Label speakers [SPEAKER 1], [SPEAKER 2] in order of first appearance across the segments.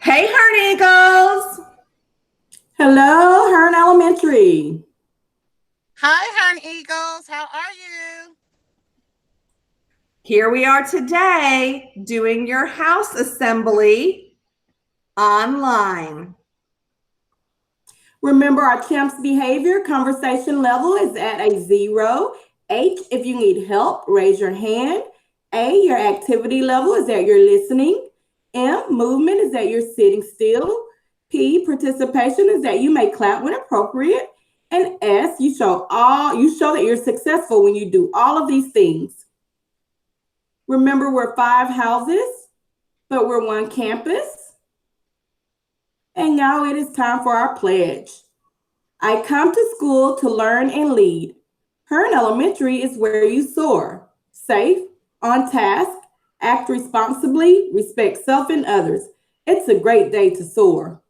[SPEAKER 1] Hey, Heart Eagles!
[SPEAKER 2] Hello, Hearn Elementary.
[SPEAKER 3] Hi, Hern Eagles. How are you?
[SPEAKER 1] Here we are today doing your house assembly online.
[SPEAKER 2] Remember, our champ's behavior conversation level is at a 0. H, if you need help, raise your hand. A, your activity level is that you're listening. M, movement is that you're sitting still. P, participation is that you may clap when appropriate. And S, you show that you're successful when you do all of these things. Remember, we're 5 houses, but we're one campus. And now it is time for our pledge. I come to school to learn and lead. Hearn Elementary is where you soar. Safe, on task, act responsibly, respect self and others. It's a great day to soar.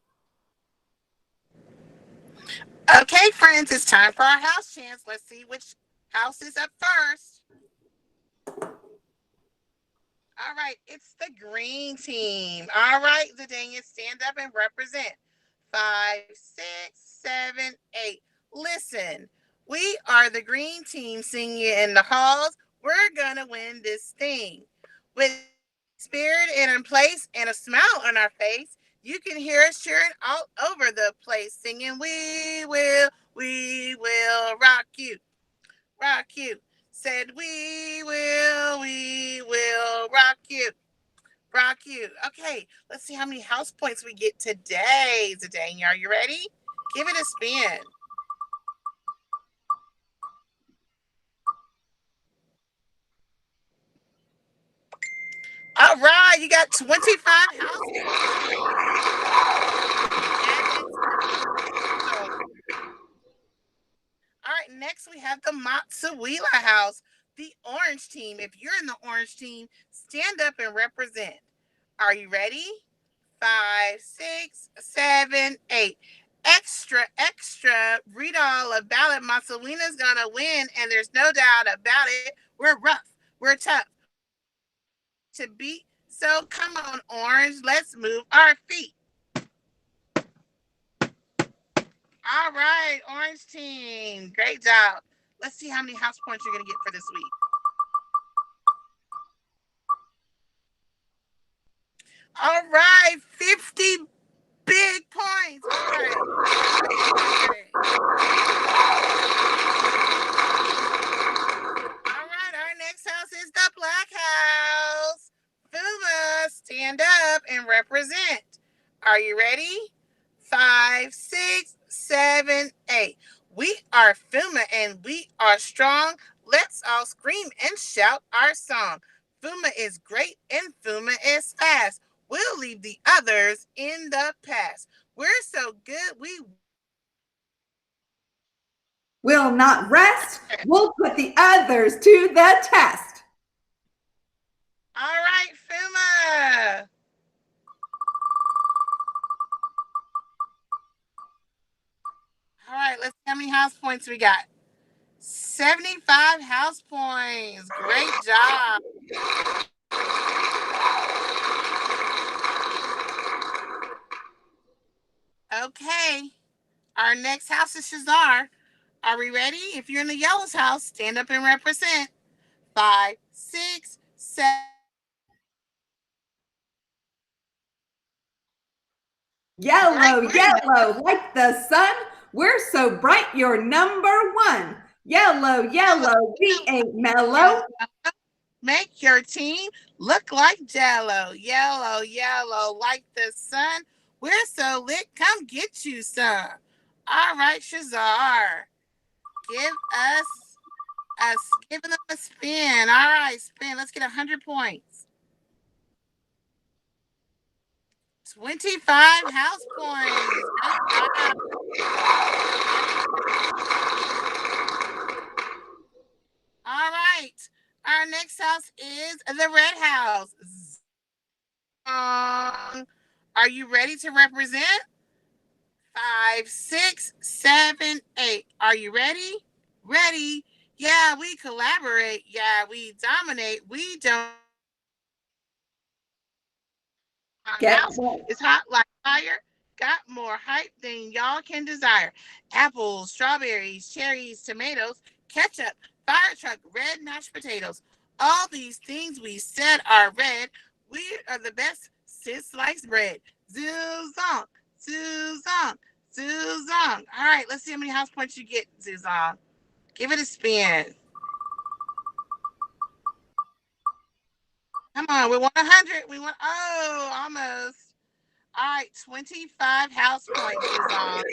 [SPEAKER 3] Okay, friends, it's time for our house chants. Let's see which house is up first. All right, it's the green team. All right, Zadania, stand up and represent. 5, 6, 7, 8. Listen, we are the green team singing in the halls. We're gonna win this thing. With spirit in place and a smile on our face, you can hear us cheering all over the place, singing, we will rock you. Said, we will rock you. Okay, let's see how many house points we get today. Zadania, are you ready? Give it a spin. All right, you got 25 house points. All right, next we have the Matsuwila house, the orange team. If you're in the orange team, stand up and represent. Are you ready? 5, 6, 7, 8. Extra, extra. Read all about it. Matsuwina's gonna win, and there's no doubt about it. We're rough. We're tough. To beat. So come on, orange. Let's move our feet. All right, orange team. Great job. Let's see how many house points you're going to get for this week. All right, 50 big points. All right. All right, our next house is the black house. Fuma, stand up and represent. Are you ready? 5, 6, 7, 8. We are Fuma and we are strong. Let's all scream and shout our song. Fuma is great and Fuma is fast. We'll leave the others in the past. We're so good, we
[SPEAKER 1] We'll not rest. We'll put the others to the test.
[SPEAKER 3] all right, Fuma. All right, let's see how many house points we got. 75 house points. Great job. Okay. Our next house is Shazar. Are we ready? If you're in the yellow's house, stand up and represent. 5, 6, 7.
[SPEAKER 1] Yellow,
[SPEAKER 3] Great.
[SPEAKER 1] yellow, like the sun. We're so bright, you're number one. Yellow, yellow, we ain't mellow.
[SPEAKER 3] Make your team look like jello. Yellow, yellow, like the sun. We're so lit, come get you some. All right, Shazar. Give us giving them a spin. All right, spin. Let's get 100 points. 25 house points. All right. Our next house is the red house. Are you ready to represent? 5, 6, 7, 8. Are you ready? Ready? Yeah, we collaborate. Yeah, we dominate. We don't
[SPEAKER 1] Get
[SPEAKER 3] house is hot like fire. Got more hype than y'all can desire. Apples, strawberries, cherries, tomatoes, ketchup, fire truck, red mashed potatoes. All these things we said are red. We are the best since sliced bread. Zuzong, Zuzong, Zuzong. All right, let's see how many house points you get, Zuzong. Give it a spin. Come on, we want 100. We want, almost. All right, 25 house points is on.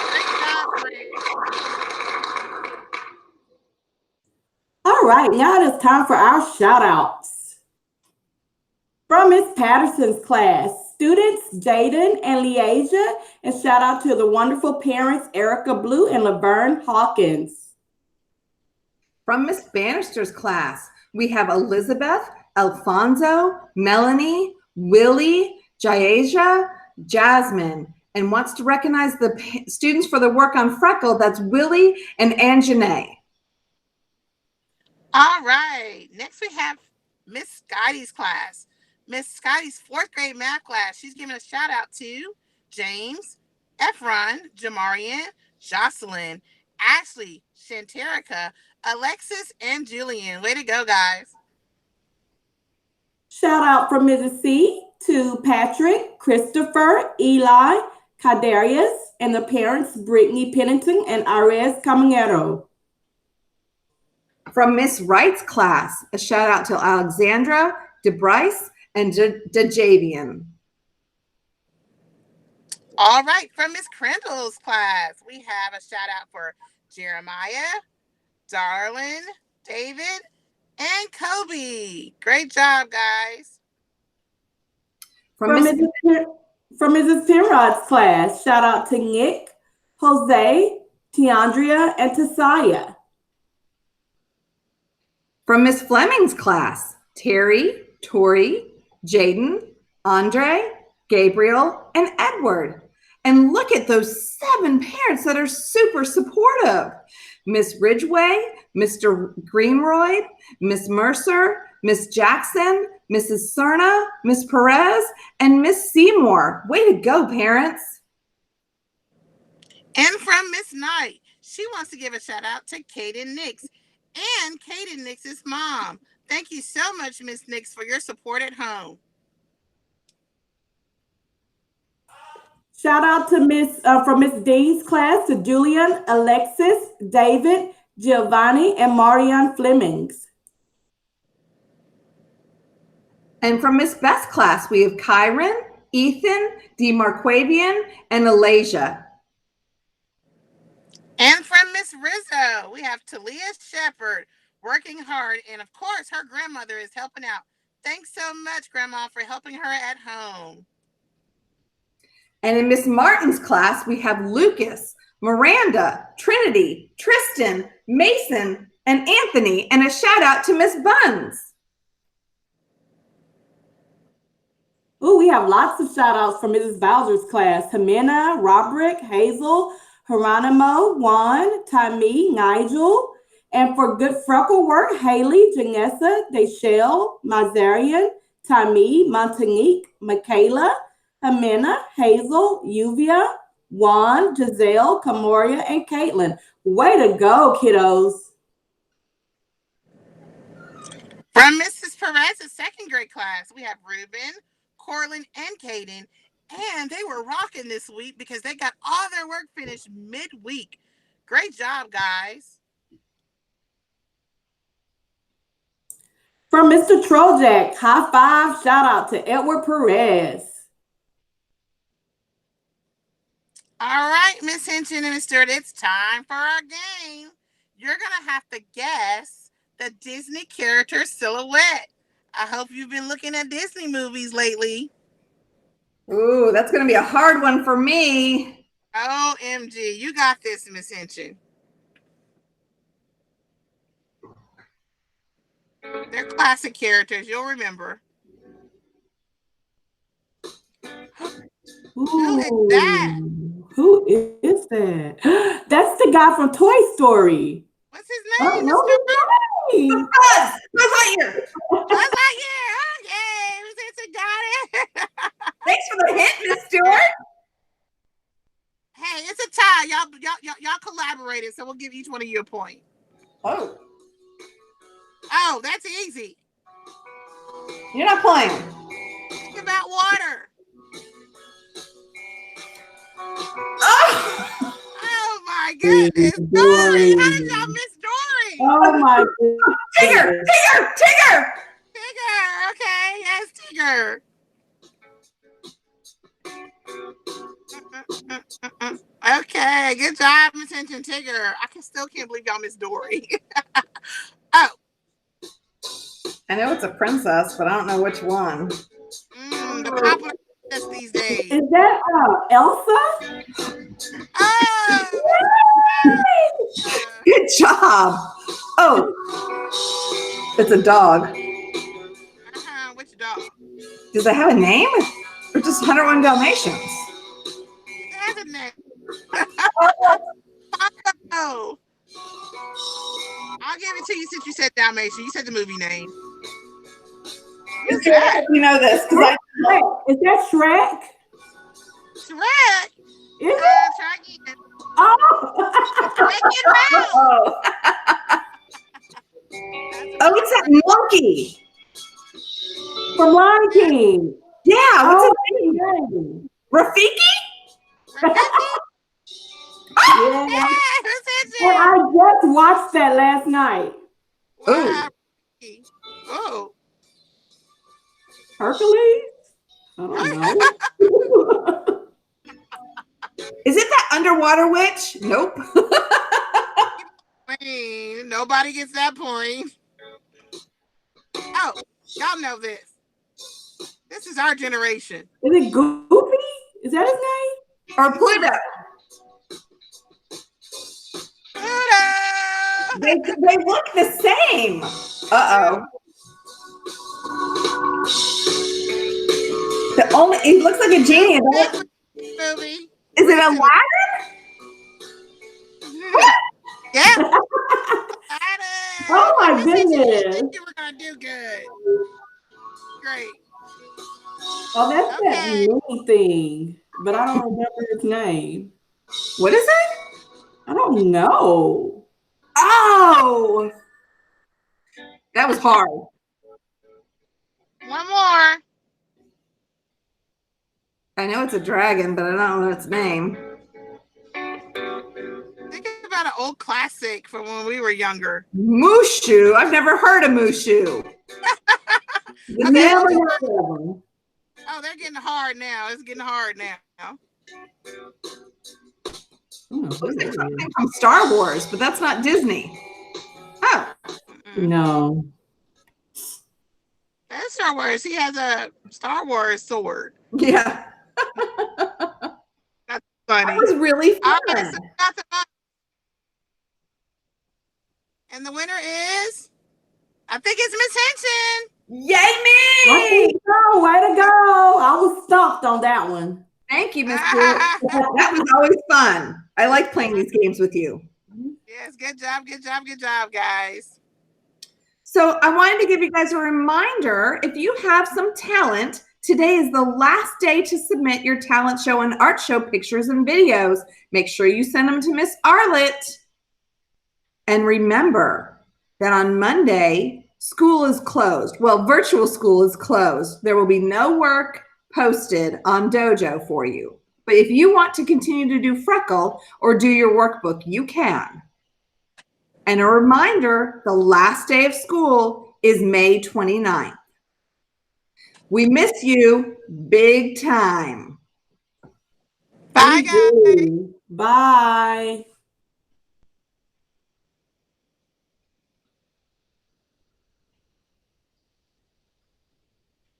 [SPEAKER 3] Great job, Bridge.
[SPEAKER 2] All right, now it is time for our shout outs. From Miss Patterson's class, students Jaden and Leasia, and shout out to the wonderful parents Erica Blue and Laverne Hawkins.
[SPEAKER 1] From Miss Bannister's class, we have Elizabeth, Alfonso, Melanie, Willie, Jaeja, Jasmine, and wants to recognize the students for the work on Freckle. That's Willie and Anjanae.
[SPEAKER 3] All right, next we have Miss Scotty's class. Miss Scotty's 4th grade math class. She's giving a shout out to James, Efron, Jamarian, Jocelyn, Ashley, Shanterica, Alexis, and Julian. Way to go, guys.
[SPEAKER 2] Shout out from Mrs. C to Patrick, Christopher, Eli, Cadarius, and the parents Brittany Pennington and Ares Caminero.
[SPEAKER 1] From Miss Wright's class, a shout out to Alexandra, DeBryce, and DeJavian.
[SPEAKER 3] All right, from Miss Crandall's class, we have a shout out for Jeremiah, Darlin, David, and Kobe. Great job, guys.
[SPEAKER 2] From Mrs. Penrod's class, shout out to Nick, Jose, Tiandria, and Tasaya.
[SPEAKER 1] From Miss Fleming's class, Terry, Tori, Jaden, Andre, Gabriel, and Edward. And look at those 7 parents that are super supportive. Miss Ridgway, Mr. Greenroyd, Miss Mercer, Miss Jackson, Mrs. Cerna, Miss Perez, and Miss Seymour. Way to go, parents.
[SPEAKER 3] And from Miss Knight, she wants to give a shout out to Kaden Nix and Kaden Nix's mom. Thank you so much, Miss Nix, for your support at home.
[SPEAKER 2] Shout out to from Miss Dean's class to Julian, Alexis, David, Giovanni, and Marianne Flemings.
[SPEAKER 1] And from Miss Beth's class, we have Kyron, Ethan, DeMarquavian, and Alasia.
[SPEAKER 3] And from Miss Rizzo, we have Talia Shepherd working hard. And of course, her grandmother is helping out. Thanks so much, Grandma, for helping her at home.
[SPEAKER 1] And in Miss Martin's class, we have Lucas, Miranda, Trinity, Tristan, Mason, and Anthony. And a shout out to Miss Buns.
[SPEAKER 2] Ooh, we have lots of shout outs from Mrs. Bowser's class. Jimena, Roderick, Hazel, Geronimo, Juan, Tammy, Nigel. And for good freckle work, Haley, Janessa, Deshelle, Mazarian, Tammy, Montanique, Michaela, Jimena, Hazel, Yuvia, Juan, Giselle, Camoria, and Caitlin. Way to go, kiddos.
[SPEAKER 3] From Mrs. Perez's 2nd grade class, we have Ruben, Corlin, and Caden. And they were rocking this week because they got all their work finished midweek. Great job, guys.
[SPEAKER 2] From Mr. Trojak, high five, shout out to Edward Perez.
[SPEAKER 3] All right, Miss Hinton and Miss Stewart, it's time for our game. You're going to have to guess the Disney character silhouette. I hope you've been looking at Disney movies lately.
[SPEAKER 1] Ooh, that's going to be a hard one for me.
[SPEAKER 3] OMG, you got this, Miss Hinton. They're classic characters, you'll remember.
[SPEAKER 2] Ooh,
[SPEAKER 3] Who is that?
[SPEAKER 2] Who is that? That's the guy from Toy Story.
[SPEAKER 3] What's his name?
[SPEAKER 2] No,
[SPEAKER 1] Buzz Lightyear.
[SPEAKER 3] Buzz Lightyear. Oh, yay. y'all collaborated, so we'll give each one of you a point.
[SPEAKER 1] Oh,
[SPEAKER 3] Oh, that's easy.
[SPEAKER 1] you're not playing.
[SPEAKER 3] Think about water.
[SPEAKER 1] Oh,
[SPEAKER 3] Oh my goodness, Dory! How did y'all miss Dory?
[SPEAKER 2] Oh my goodness.
[SPEAKER 1] Tigger, Tigger, Tigger.
[SPEAKER 3] Tigger. Okay, yes, Tigger. Okay, good job, Miss Hinton Tigger. Still can't believe y'all miss Dory. Oh,
[SPEAKER 1] I know it's a princess, but I don't know which one.
[SPEAKER 3] the popular princess these days.
[SPEAKER 2] Is that Elsa?
[SPEAKER 3] Oh,
[SPEAKER 1] Good job. Oh, it's a dog.
[SPEAKER 3] which dog?
[SPEAKER 1] Does it have a name? Or just 101 Dalmatians?
[SPEAKER 3] It has a name. Oh, I'll give it to you since you said Dalmatian. You said the movie name. Who's that?
[SPEAKER 1] You know this because
[SPEAKER 2] Is that Shrek?
[SPEAKER 3] Shrek.
[SPEAKER 2] Is it?
[SPEAKER 3] Try again.
[SPEAKER 2] Oh.
[SPEAKER 3] Shrek
[SPEAKER 1] Oh. Oh, it's that monkey.
[SPEAKER 2] From Lion King.
[SPEAKER 1] Yeah, what's
[SPEAKER 2] Oh,
[SPEAKER 1] his name?
[SPEAKER 2] name?
[SPEAKER 1] Rafiki?
[SPEAKER 2] Yeah.
[SPEAKER 3] Yeah, who's
[SPEAKER 2] Well, I just watched that last night.
[SPEAKER 3] Wow. Oh.
[SPEAKER 2] Hercules? I don't know.
[SPEAKER 1] Is it that underwater witch? Nope.
[SPEAKER 3] Wait, nobody gets that point. Oh, y'all know this. This is our generation.
[SPEAKER 2] Is it Goofy? Is that his name?
[SPEAKER 1] Or Pluto.
[SPEAKER 3] Pluto!
[SPEAKER 1] They look the same. Uh-oh. He looks like a genie.
[SPEAKER 3] Movie.
[SPEAKER 1] Is it Aladdin?
[SPEAKER 3] Yeah.
[SPEAKER 2] Oh my
[SPEAKER 3] You said
[SPEAKER 2] goodness.
[SPEAKER 3] you were gonna do good. Great.
[SPEAKER 2] Oh, that's
[SPEAKER 3] Okay.
[SPEAKER 2] that mini thing. But I don't remember its name.
[SPEAKER 1] What is it?
[SPEAKER 2] I don't know.
[SPEAKER 1] Oh. That was hard.
[SPEAKER 3] One more.
[SPEAKER 1] I know it's a dragon, but I don't know its name.
[SPEAKER 3] Think about an old classic from when we were younger.
[SPEAKER 1] Mushu. I've never heard of Mushu.
[SPEAKER 3] Okay.
[SPEAKER 2] Never heard of them.
[SPEAKER 3] Oh, they're getting hard now. It's getting hard now.
[SPEAKER 1] Looks like something from Star Wars, but that's not Disney. Oh.
[SPEAKER 2] No.
[SPEAKER 3] That's Star Wars. He has a Star Wars sword.
[SPEAKER 1] Yeah.
[SPEAKER 3] That's funny.
[SPEAKER 1] That was really fun.
[SPEAKER 3] All right, so that's enough. And the winner is, I think it's Miss Hinton.
[SPEAKER 1] Yay
[SPEAKER 2] I
[SPEAKER 1] me!
[SPEAKER 2] think so. Way to go. I was stumped on that one.
[SPEAKER 1] Thank you, Miss Brooke. That was always fun. I like playing these games with you.
[SPEAKER 3] Yes, good job, good job, good job, guys.
[SPEAKER 1] So I wanted to give you guys a reminder, if you have some talent, today is the last day to submit your talent show and art show pictures and videos. Make sure you send them to Miss Arlett. And remember that on Monday, school is closed. Well, virtual school is closed. There will be no work posted on Dojo for you. But if you want to continue to do Freckle or do your workbook, you can. And a reminder, the last day of school is May 29th. We miss you big time.
[SPEAKER 3] Bye, guys.
[SPEAKER 2] Bye.